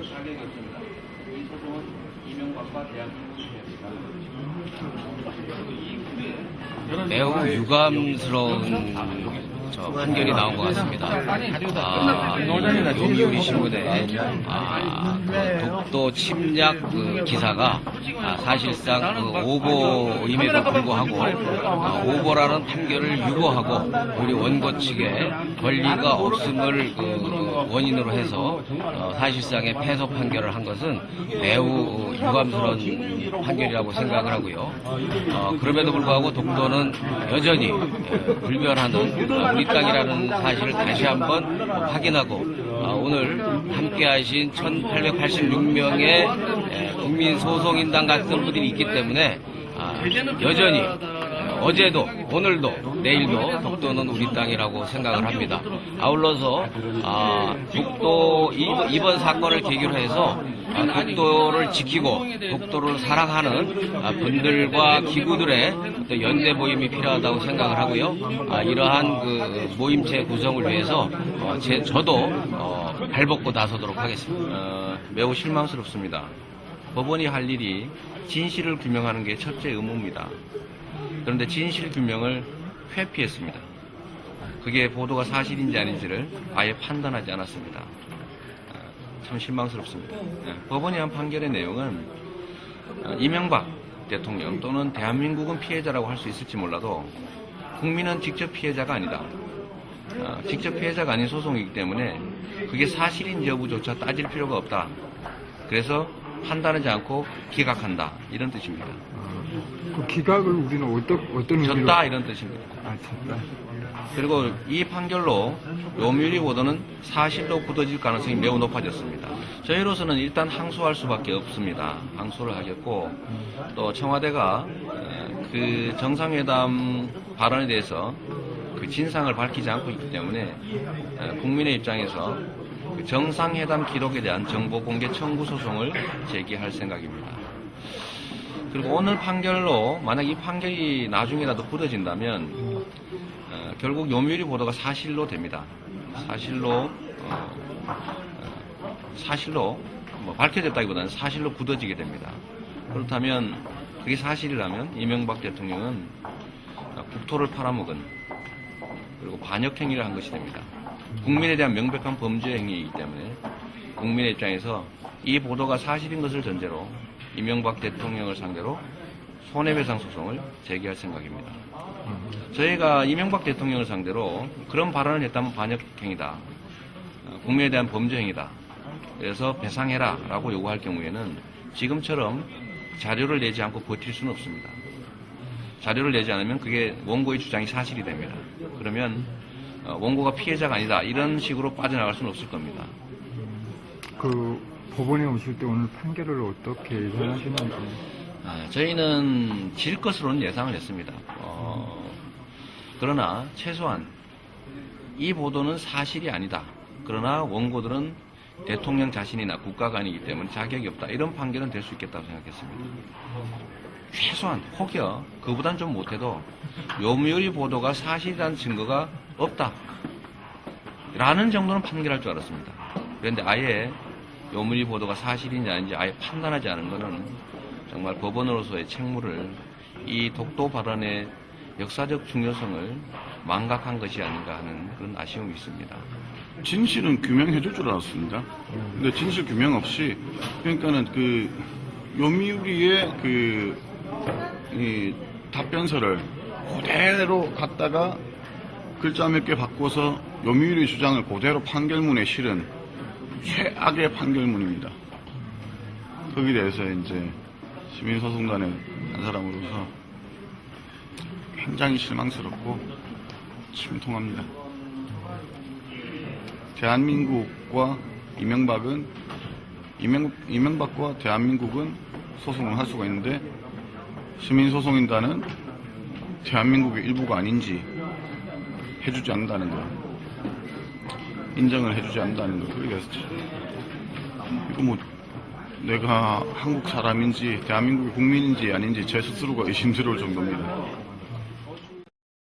자격이 없습니다. 이 소송은 이명박과 대한민국의 매우 유감스러운 판결이 나온 것 같습니다. 요미우리 신문에 독도 침략 기사가 사실상 오보임에도 불구하고 오보라는 판결을 유보하고 우리 원고 측에 권리가 없음을 원인으로 해서 사실상의 패소 판결을 한 것은 매우 유감스러운 판결이라고 생각을 하고요. 그럼에도 불구하고 독도는 여전히 불변하는 우리 땅이라는 사실을 다시 한번 확인하고 오늘 함께하신 1886명의 국민소송인단 같은 분들이 있기 때문에 여전히 어제도 오늘도 내일도 독도는 우리 땅이라고 생각을 합니다. 아울러서 독도 이번 사건을 계기로 해서 독도를 지키고 독도를 사랑하는 분들과 기구들의 연대 모임이 필요하다고 생각을 하고요. 이러한 그 모임체 구성을 위해서 저도 발벗고 나서도록 하겠습니다. 매우 실망스럽습니다. 법원이 할 일이 진실을 규명하는 게 첫째 의무입니다. 그런데 진실 규명을 회피했습니다. 그게 보도가 사실인지 아닌지를 아예 판단하지 않았습니다. 참 실망스럽습니다. 법원이 한 판결의 내용은 이명박 대통령 또는 대한민국은 피해자라고 할 수 있을지 몰라도 국민은 직접 피해자가 아니다. 직접 피해자가 아닌 소송이기 때문에 그게 사실인지 여부조차 따질 필요가 없다. 그래서 판단하지 않고 기각한다. 이런 뜻입니다. 그 기각을 우리는 어떤 의미로? 졌다 이런 뜻입니다. 졌다. 그리고 이 판결로 요미우리 보도는 사실로 굳어질 가능성이 매우 높아졌습니다. 저희로서는 일단 항소할 수밖에 없습니다. 항소를 하겠고 또 청와대가 그 정상회담 발언에 대해서 그 진상을 밝히지 않고 있기 때문에 국민의 입장에서 그 정상회담 기록에 대한 정보 공개 청구 소송을 제기할 생각입니다. 그리고 오늘 판결로 만약 이 판결이 나중에라도 굳어진다면 결국 요미우리 보도가 사실로 됩니다. 사실로 뭐 밝혀졌다기보다는 사실로 굳어지게 됩니다. 그렇다면 그게 사실이라면 이명박 대통령은 국토를 팔아먹은 그리고 반역행위를 한 것이 됩니다. 국민에 대한 명백한 범죄 행위이기 때문에 국민의 입장에서 이 보도가 사실인 것을 전제로 이명박 대통령을 상대로 손해배상 소송을 제기할 생각입니다. 저희가 이명박 대통령을 상대로 그런 발언을 했다면 반역행위다. 국민에 대한 범죄행위다. 그래서 배상해라 라고 요구할 경우에는 지금처럼 자료를 내지 않고 버틸 수는 없습니다. 자료를 내지 않으면 그게 원고의 주장이 사실이 됩니다. 그러면 원고가 피해자가 아니다. 이런 식으로 빠져나갈 수는 없을 겁니다. 그 법원에 오실 때 오늘 판결을 어떻게 예상하시는지? 저희는 질 것으로는 예상을 했습니다. 그러나 최소한 이 보도는 사실이 아니다. 그러나 원고들은 대통령 자신이나 국가가 아니기 때문에 자격이 없다. 이런 판결은 될 수 있겠다고 생각했습니다. 최소한 혹여 그보단 좀 못해도 요미우리 보도가 사실이라는 증거가 없다. 라는 정도는 판결할 줄 알았습니다. 그런데 아예 요미우리 보도가 사실인지 아닌지 아예 판단하지 않은 것은 정말 법원으로서의 책무를 이 독도 발언의 역사적 중요성을 망각한 것이 아닌가 하는 그런 아쉬움이 있습니다. 진실은 규명해 줄 줄 알았습니다. 근데 진실 규명 없이 그러니까는 그 요미우리의 이 답변서를 그대로 갖다가 글자 몇 개 바꿔서 요미우리 주장을 그대로 판결문에 실은 최악의 판결문입니다. 거기에 대해서 이제 시민소송단의 한 사람으로서 굉장히 실망스럽고 심통합니다. 대한민국과 이명박과 대한민국은 소송을 할 수가 있는데 시민소송인단은 대한민국의 일부가 아닌지 해주지 않는다는 거, 인정을 해주지 않는다는 거. 그래서 이거 뭐 내가 한국 사람인지 대한민국의 국민인지 아닌지 제 스스로가 의심스러울 정도입니다.